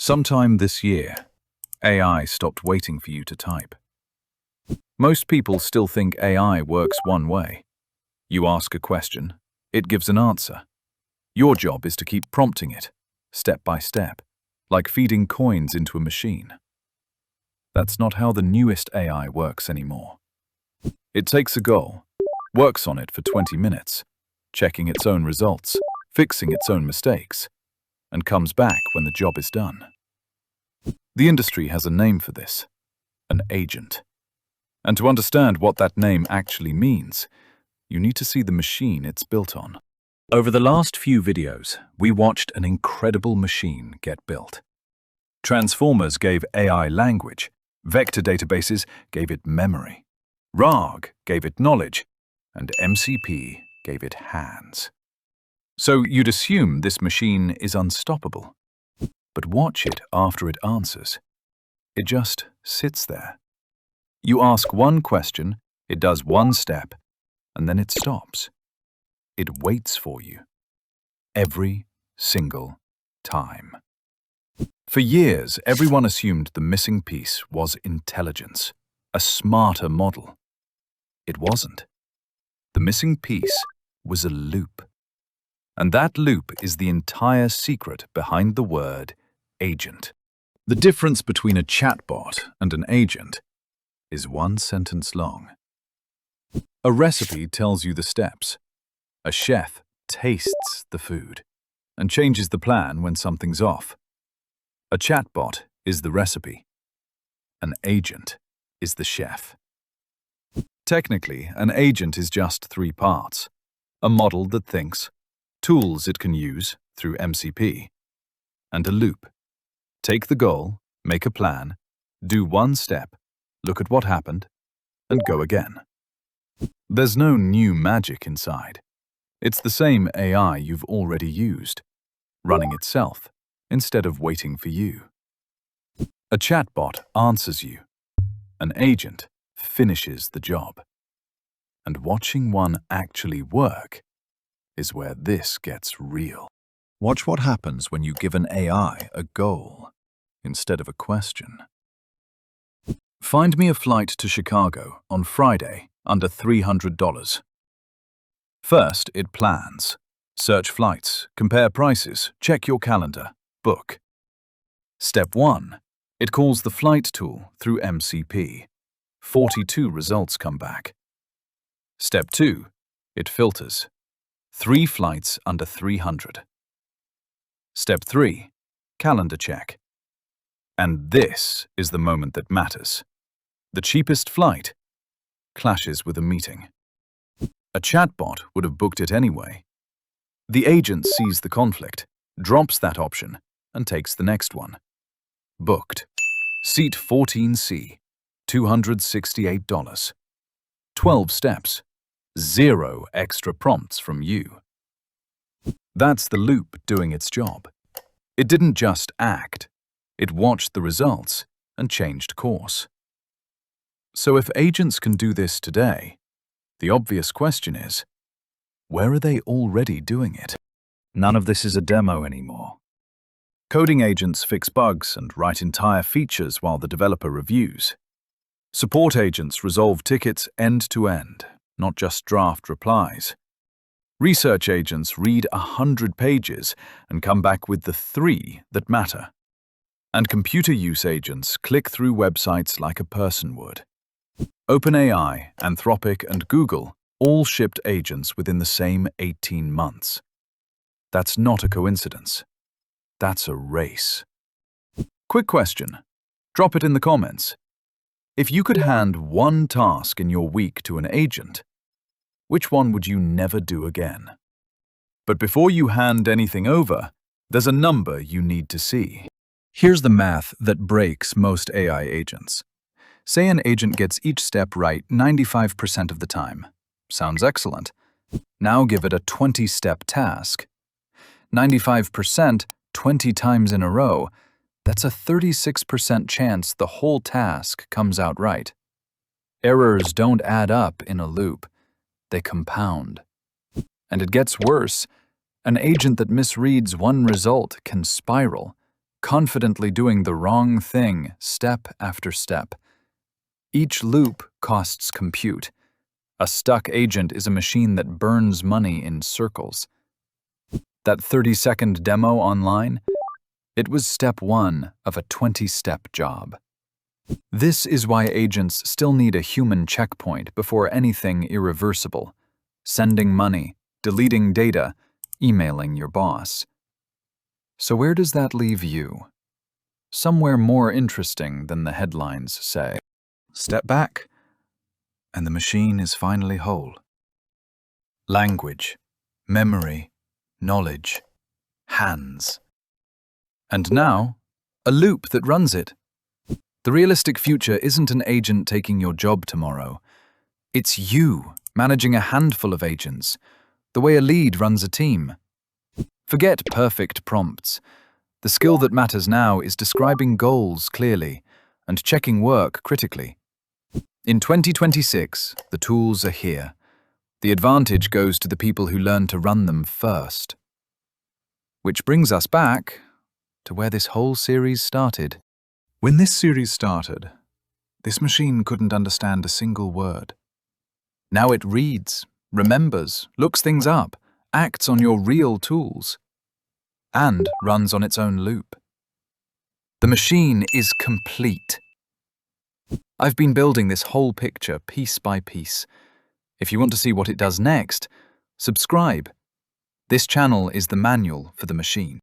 Sometime this year, AI stopped waiting for you to type. Most people still think AI works one way. You ask a question, it gives an answer. Your job is to keep prompting it, step by step, like feeding coins into a machine. That's not how the newest AI works anymore. It takes a goal, works on it for 20 minutes, checking its own results, fixing its own mistakes, and comes back when the job is done. The industry has a name for this, an agent. And to understand what that name actually means, you need to see the machine it's built on. Over the last few videos, we watched an incredible machine get built. Transformers gave AI language, vector databases gave it memory, RAG gave it knowledge, and MCP gave it hands. So you'd assume this machine is unstoppable. But watch it after it answers. It just sits there. You ask one question, it does one step, and then it stops. It waits for you. Every single time. For years, everyone assumed the missing piece was intelligence, a smarter model. It wasn't. The missing piece was a loop. And that loop is the entire secret behind the word agent. The difference between a chatbot and an agent is one sentence long. A recipe tells you the steps. A chef tastes the food and changes the plan when something's off. A chatbot is the recipe. An agent is the chef. Technically, an agent is just three parts: a model that thinks, tools it can use through MCP, and a loop. Take the goal, make a plan, do one step, look at what happened, and go again. There's no new magic inside. It's the same AI you've already used, running itself instead of waiting for you. A chatbot answers you. An agent finishes the job. And watching one actually work is where this gets real. Watch what happens when you give an AI a goal instead of a question. Find me a flight to Chicago on Friday under $300. First, it plans. Search flights, compare prices, check your calendar, book. Step 1. It calls the flight tool through MCP. 42 results come back. Step 2. It filters. 3 flights under 300. Step 3. Calendar check. And this is the moment that matters. The cheapest flight clashes with a meeting. A chatbot would have booked it anyway. The agent sees the conflict, drops that option, and takes the next one. Booked. Seat 14C, $268. 12 steps. 0 extra prompts from you. That's the loop doing its job. It didn't just act. It watched the results and changed course. So if agents can do this today, the obvious question is, where are they already doing it? None of this is a demo anymore. Coding agents fix bugs and write entire features while the developer reviews. Support agents resolve tickets end to end, not just draft replies. Research agents read 100 pages and come back with the 3 that matter. And computer use agents click through websites like a person would. OpenAI, Anthropic, and Google all shipped agents within the same 18 months. That's not a coincidence. That's a race. Quick question. Drop it in the comments. If you could hand one task in your week to an agent, which one would you never do again? But before you hand anything over, there's a number you need to see. Here's the math that breaks most AI agents. Say an agent gets each step right 95% of the time. Sounds excellent. Now give it a 20-step task. 95%, 20 times in a row, that's a 36% chance the whole task comes out right. Errors don't add up in a loop. They compound. And it gets worse. An agent that misreads one result can spiral, confidently doing the wrong thing step after step. Each loop costs compute. A stuck agent is a machine that burns money in circles. That 30-second demo online? It was step 1 of a 20-step job. This is why agents still need a human checkpoint before anything irreversible. Sending money, deleting data, emailing your boss. So where does that leave you? Somewhere more interesting than the headlines say. Step back, and the machine is finally whole. Language, memory, knowledge, hands. And now, a loop that runs it. The realistic future isn't an agent taking your job tomorrow. It's you managing a handful of agents, the way a lead runs a team. Forget perfect prompts. The skill that matters now is describing goals clearly and checking work critically. In 2026, the tools are here. The advantage goes to the people who learn to run them first. Which brings us back to where this whole series started. When this series started, this machine couldn't understand a single word. Now it reads, remembers, looks things up, acts on your real tools, and runs on its own loop. The machine is complete. I've been building this whole picture piece by piece. If you want to see what it does next, subscribe. This channel is the manual for the machine.